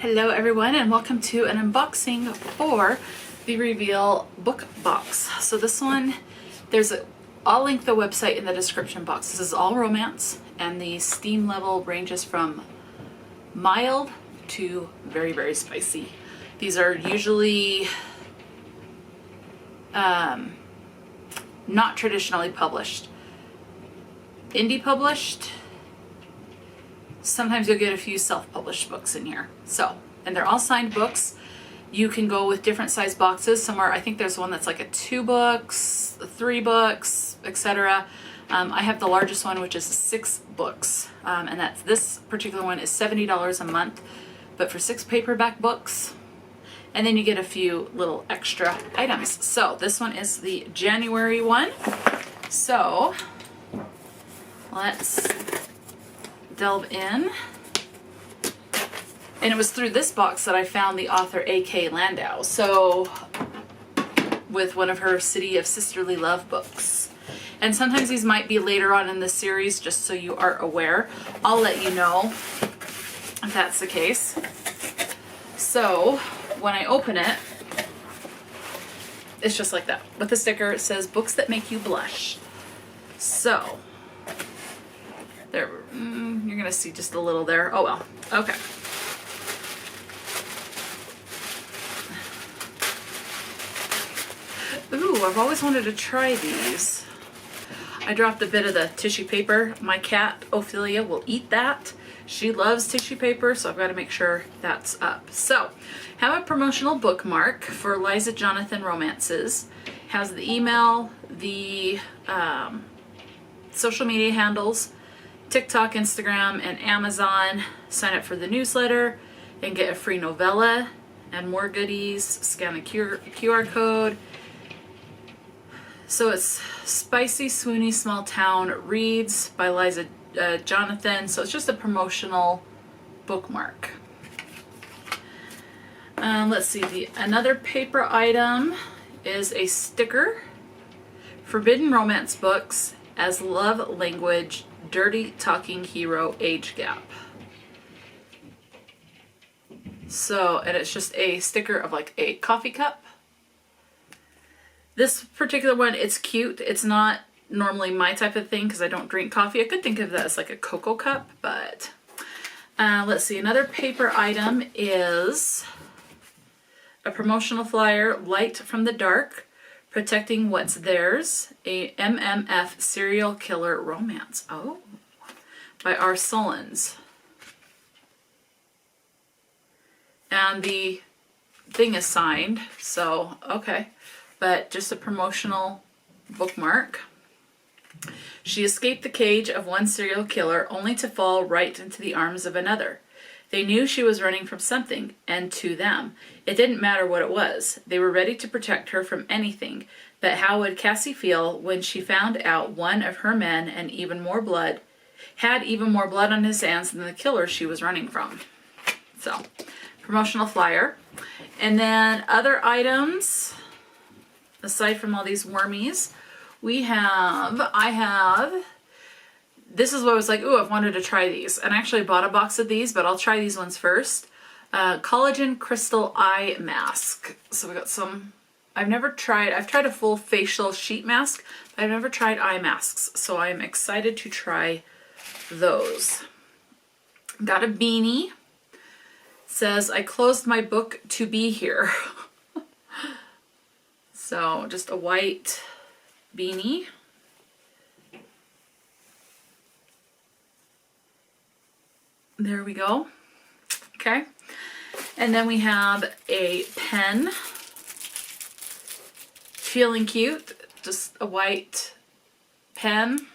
Hello everyone and welcome to an unboxing for the Reveal book box. So this one, I'll link the website in the description box. This is all romance and the steam level ranges from mild to very, very spicy. These are usually not traditionally published. Indie published. Sometimes you'll get a few self-published books in here. So, and they're all signed books. You can go with different size boxes. Somewhere, I think there's one that's like a 2 books, 3 books, etc. I have the largest one, which is 6 books. And this particular one is $70 a month, but for 6 paperback books. And then you get a few little extra items. So this one is the January one. So let's delve in. And it was through this box that I found the author A.K. Landau. So with one of her City of Sisterly Love books. And sometimes these might be later on in the series, just so you are aware. I'll let you know if that's the case. So when I open it, it's just like that. With the sticker, it says books that make you blush. So there, you're gonna see just a little there. Oh well, okay. Ooh, I've always wanted to try these. I dropped a bit of the tissue paper. My cat, Ophelia, will eat that. She loves tissue paper, so I've got to make sure that's up. So, have a promotional bookmark for Liza Jonathan romances. Has the email, the social media handles, TikTok, Instagram, and Amazon. Sign up for the newsletter and get a free novella and more goodies. Scan the QR code. So it's Spicy, Swoony, Small Town Reads by Liza Jonathan. So it's just a promotional bookmark. Let's see, another paper item is a sticker. Forbidden Romance Books as Love Language, Dirty Talking Hero Age Gap. So, and it's just a sticker of like a coffee cup. This particular one, it's cute. It's not normally my type of thing because I don't drink coffee. I could think of that as like a cocoa cup, but let's see. Another paper item is a promotional flyer, Light from the Dark, Protecting What's Theirs, a MMF serial killer romance. Oh, by R. Sullins. And the thing is signed, so okay. But just a promotional bookmark. She escaped the cage of one serial killer only to fall right into the arms of another. They knew she was running from something, and to them, it didn't matter what it was. They were ready to protect her from anything. But how would Cassie feel when she found out one of her men had even more blood on his hands than the killer she was running from? So, promotional flyer. And then other items, aside from all these wormies, this is what I was like, ooh, I've wanted to try these. And I actually bought a box of these, but I'll try these ones first. Collagen Crystal Eye Mask. So we got some, I've tried a full facial sheet mask, but I've never tried eye masks. So I'm excited to try those. Got a beanie. Says, I closed my book to be here. So just a white beanie. There we go. Okay. And then we have a pen. Feeling cute. Just a white pen.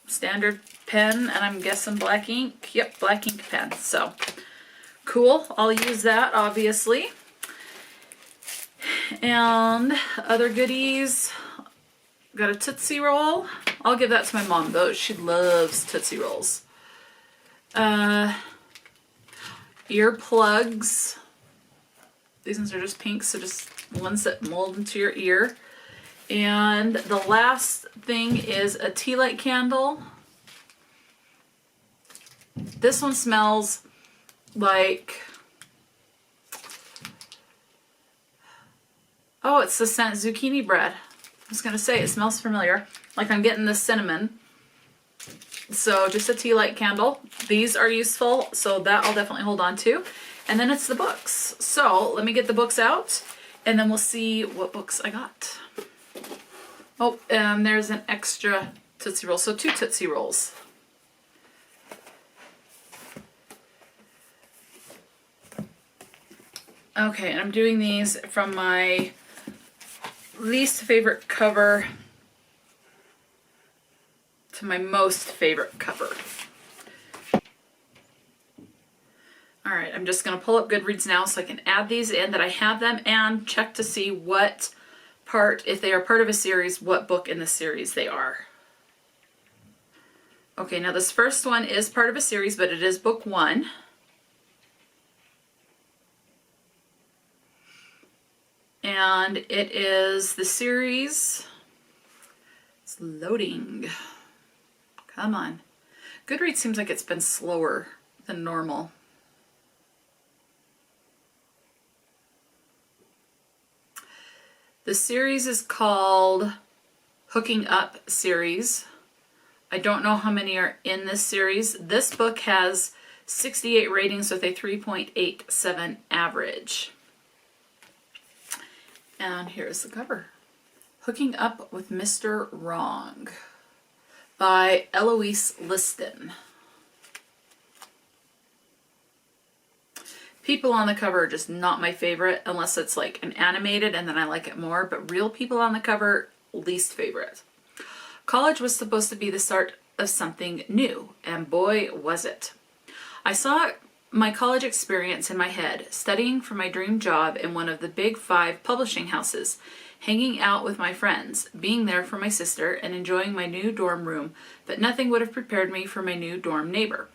Standard pen. And I'm guessing black ink. Yep, black ink pen. So cool. I'll use that, obviously. And other goodies. Got a Tootsie Roll. I'll give that to my mom, though. She loves Tootsie Rolls. Earplugs. These ones are just pink, so just ones that mold into your ear. And the last thing is a tea light candle. This one smells like Oh, it's the scent zucchini bread. I was gonna say, it smells familiar. Like I'm getting the cinnamon. So just a tea light candle. These are useful, so that I'll definitely hold on to. And then it's the books. So let me get the books out and then we'll see what books I got. Oh, and there's an extra Tootsie Roll. So 2 Tootsie Rolls. Okay, and I'm doing these from my least favorite cover to my most favorite cover. All right, I'm just gonna pull up Goodreads now so I can add these in that I have them and check to see what part, if they are part of a series, what book in the series they are. Okay, now this first one is part of a series, but it is book 1. And it is the series, it's loading. Come on. Goodreads seems like it's been slower than normal. The series is called Hooking Up series. I don't know how many are in this series. This book has 68 ratings with a 3.87 average. And here's the cover. Hooking Up with Mr. Wrong by Ellouise Liston. People on the cover are just not my favorite unless it's like an animated and then I like it more, but real people on the cover, least favorite. College was supposed to be the start of something new, and boy was it. I saw my college experience in my head, studying for my dream job in one of the big 5 publishing houses, hanging out with my friends, being there for my sister, and enjoying my new dorm room, but nothing would have prepared me for my new dorm neighbor.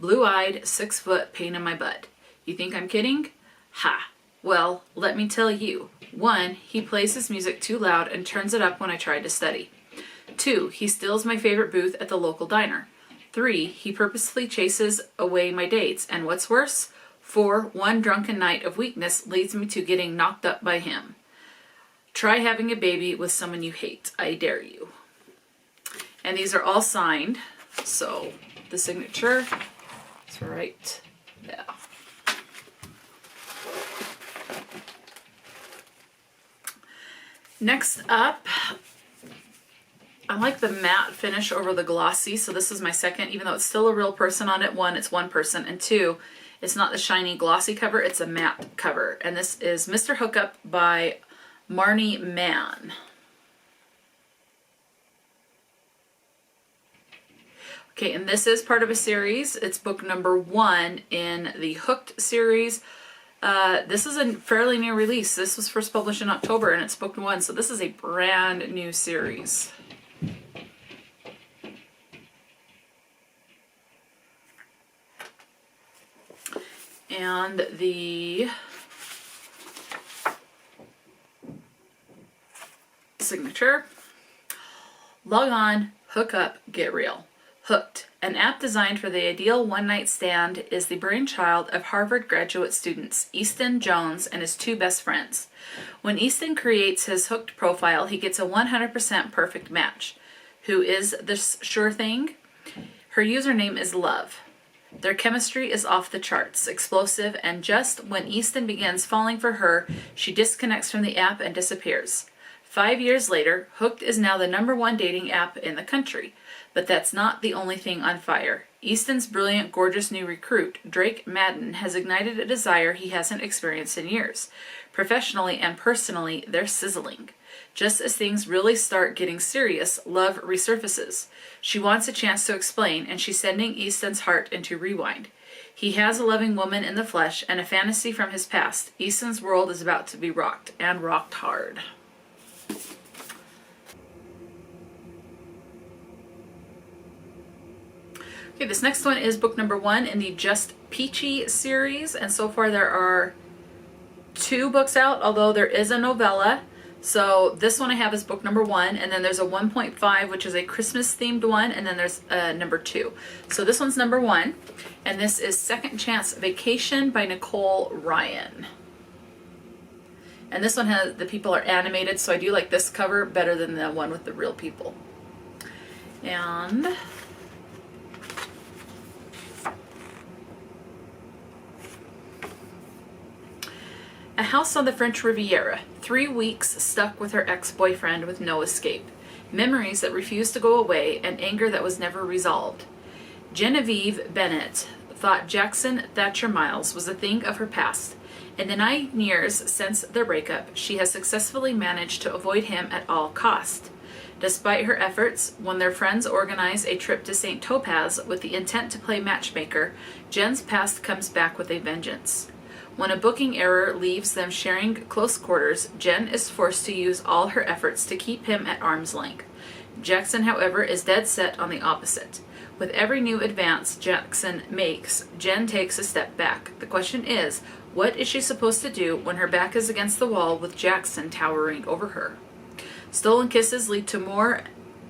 Blue-eyed, 6-foot pain in my butt. You think I'm kidding? Ha! Well, let me tell you. 1, he plays his music too loud and turns it up when I try to study. 2, he steals my favorite booth at the local diner. 3, he purposefully chases away my dates. And what's worse? 4, one drunken night of weakness leads me to getting knocked up by him. Try having a baby with someone you hate. I dare you. And these are all signed. So the signature is right there. Next up, I like the matte finish over the glossy, so this is my second, even though it's still a real person on it. 1, it's one person, and 2, it's not the shiny glossy cover, it's a matte cover. And this is Mr. Hookup by Marni Mann. Okay, and this is part of a series. It's book number 1 in the Hooked series. This is a fairly new release. This was first published in October and it's book 1, so this is a brand new series. And the signature, log on, hook up, get real. Hooked, an app designed for the ideal one-night stand, is the brainchild of Harvard graduate students Easton Jones and his 2 best friends. When Easton creates his Hooked profile, he gets a 100% perfect match. Who is this sure thing? Her username is Love. Their chemistry is off the charts, explosive, and just when Easton begins falling for her, she disconnects from the app and disappears. 5 years later, Hooked is now the #1 dating app in the country. But that's not the only thing on fire. Easton's brilliant, gorgeous new recruit, Drake Madden, has ignited a desire he hasn't experienced in years. Professionally and personally, they're sizzling. Just as things really start getting serious, Love resurfaces. She wants a chance to explain, and she's sending Easton's heart into rewind. He has a loving woman in the flesh and a fantasy from his past. Easton's world is about to be rocked, and rocked hard. Okay, this next one is book number 1 in the Just Peachy series, and so far there are 2 books out, although there is a novella. So this one I have is book number 1, and then there's a 1.5, which is a Christmas themed one, and then there's number 2. So this one's number 1, and this is Second Chance Vacation by Nicole Ryan. And this one has, the people are animated, so I do like this cover better than the one with the real people. And A House on the French Riviera. 3 weeks stuck with her ex-boyfriend with no escape. Memories that refused to go away and anger that was never resolved. Genevieve Bennett thought Jackson Thatcher Miles was a thing of her past. In the 9 years since their breakup, she has successfully managed to avoid him at all cost. Despite her efforts, when their friends organize a trip to St. Topaz with the intent to play matchmaker, Jen's past comes back with a vengeance. When a booking error leaves them sharing close quarters, Jen is forced to use all her efforts to keep him at arm's length. Jackson, however, is dead set on the opposite. With every new advance Jackson makes, Jen takes a step back. The question is, what is she supposed to do when her back is against the wall with Jackson towering over her? Stolen kisses lead to more,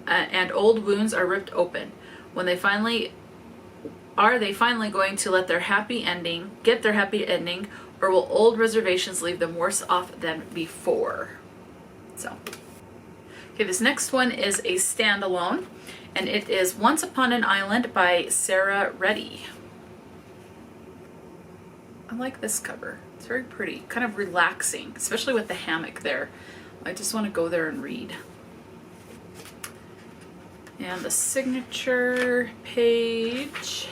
and old wounds are ripped open. When they finally Are they finally going to let their happy ending, get their happy ending, or will old reservations leave them worse off than before? So, okay, this next one is a standalone, and it is Once Upon an Island by Sarah Reddy. I like this cover. It's very pretty, kind of relaxing, especially with the hammock there. I just want to go there and read. And the signature page.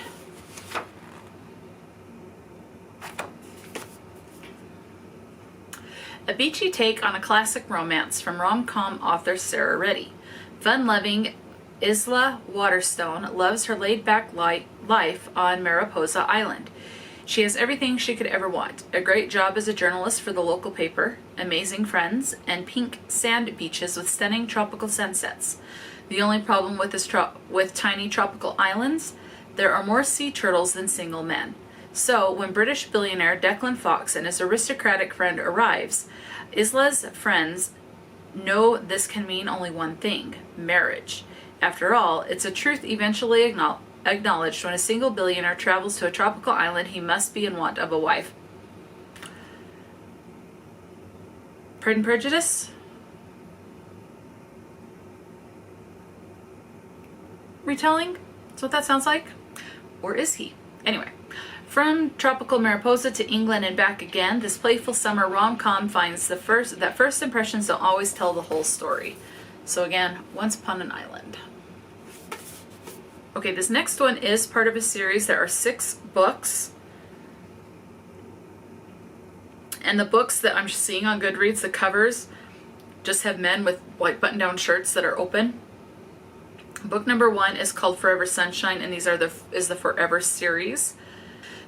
A beachy take on a classic romance from rom-com author Sarah Reddy. Fun-loving Isla Waterstone loves her laid-back life on Mariposa Island. She has everything she could ever want. A great job as a journalist for the local paper, amazing friends, and pink sand beaches with stunning tropical sunsets. The only problem with tiny tropical islands, there are more sea turtles than single men. So, when British billionaire Declan Fox and his aristocratic friend arrives, Isla's friends know this can mean only one thing: marriage. After all, it's a truth eventually acknowledged when a single billionaire travels to a tropical island, he must be in want of a wife. Pride and Prejudice? Retelling? That's what that sounds like? Or is he? Anyway. From tropical Mariposa to England and back again, this playful summer rom-com finds that first impressions don't always tell the whole story. So again, Once Upon an Island. Okay, this next one is part of a series. There are 6 books. And the books that I'm seeing on Goodreads, the covers just have men with white button-down shirts that are open. Book number 1 is called Forever Sunshine, and these are is the Forever series.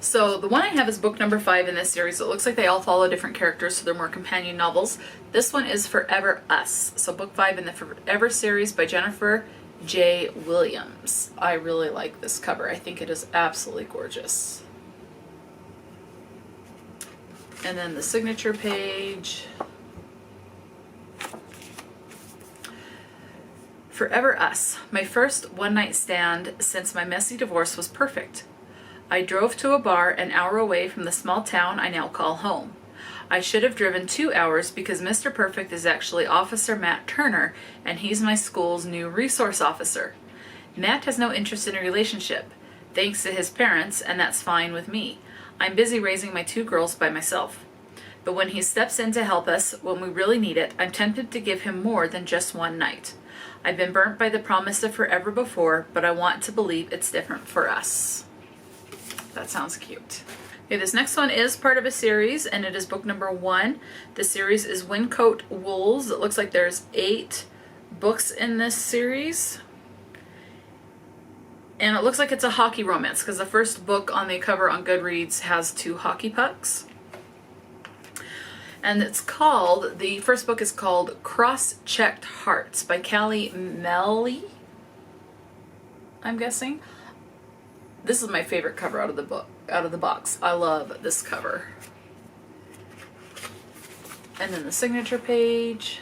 So the one I have is book number 5 in this series. It looks like they all follow different characters, so they're more companion novels. This one is Forever Us. So book 5 in the Forever series by Jennifer J. Williams. I really like this cover. I think it is absolutely gorgeous. And then the signature page. Forever Us. My first one-night stand since my messy divorce was perfect. I drove to a bar an hour away from the small town I now call home. I should have driven 2 hours because Mr. Perfect is actually Officer Matt Turner, and he's my school's new resource officer. Matt has no interest in a relationship, thanks to his parents, and that's fine with me. I'm busy raising my 2 girls by myself. But when he steps in to help us when we really need it, I'm tempted to give him more than just one night. I've been burnt by the promise of forever before, but I want to believe it's different for us. That sounds cute. Okay, this next one is part of a series, and it is book number 1. The series is Wyncote Wolves. It looks like there's 8 books in this series. And it looks like it's a hockey romance, because the first book on the cover on Goodreads has 2 hockey pucks. And it's called, the first book is called Cross-Checked Hearts by Cali, Melle, I'm guessing. This is my favorite cover out of the box. I love this cover. And then the signature page.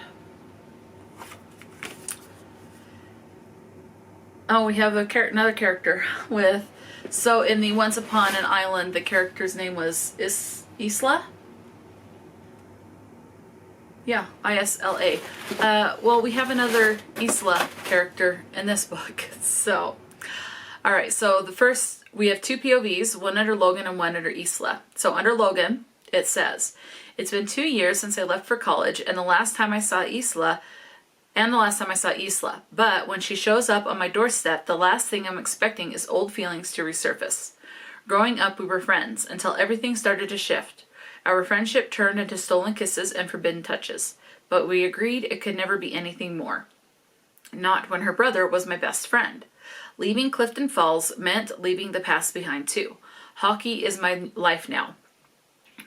Oh, we have another character with, so in the Once Upon an Island, the character's name was Isla. Yeah, Isla. Well, we have another Isla character in this book. So, all right. So the first, we have two POVs, one under Logan and one under Isla. So under Logan, it says, "It's been 2 years since I left for college, and the last time I saw Isla, but when she shows up on my doorstep, the last thing I'm expecting is old feelings to resurface. Growing up, we were friends until everything started to shift. Our friendship turned into stolen kisses and forbidden touches, but we agreed it could never be anything more. Not when her brother was my best friend. Leaving Clifton Falls meant leaving the past behind too. Hockey is my life now,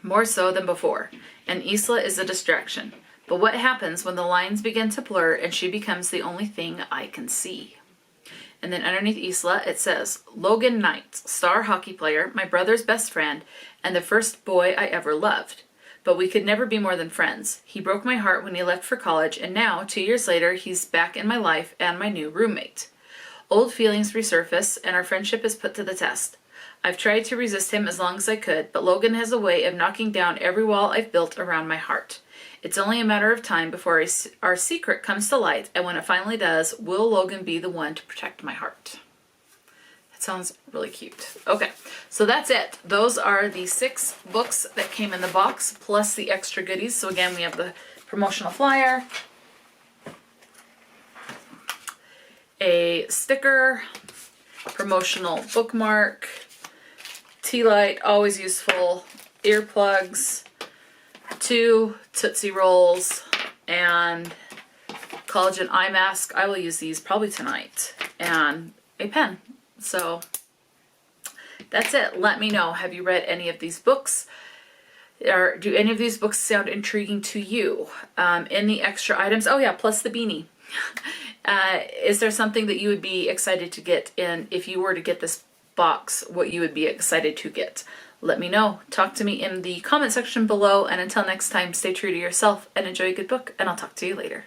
more so than before, and Isla is a distraction. But what happens when the lines begin to blur and she becomes the only thing I can see?" And then underneath Isla, it says, "Logan Knight, star hockey player, my brother's best friend, and the first boy I ever loved. But we could never be more than friends. He broke my heart when he left for college, and now, 2 years later, he's back in my life and my new roommate. Old feelings resurface, and our friendship is put to the test. I've tried to resist him as long as I could, but Logan has a way of knocking down every wall I've built around my heart. It's only a matter of time before our secret comes to light, and when it finally does, will Logan be the one to protect my heart?" That sounds really cute. Okay, so that's it. Those are the 6 books that came in the box, plus the extra goodies. So again, we have the promotional flyer, a sticker, promotional bookmark, tea light, always useful, earplugs, 2 Tootsie Rolls, and collagen eye mask. I will use these probably tonight, and a pen. So that's it. Let me know. Have you read any of these books? Or do any of these books sound intriguing to you? Any extra items? Oh yeah, plus the beanie. Is there something that you would be excited to get in if you were to get this box, what you would be excited to get? Let me know. Talk to me in the comment section below, and until next time, stay true to yourself and enjoy a good book, and I'll talk to you later.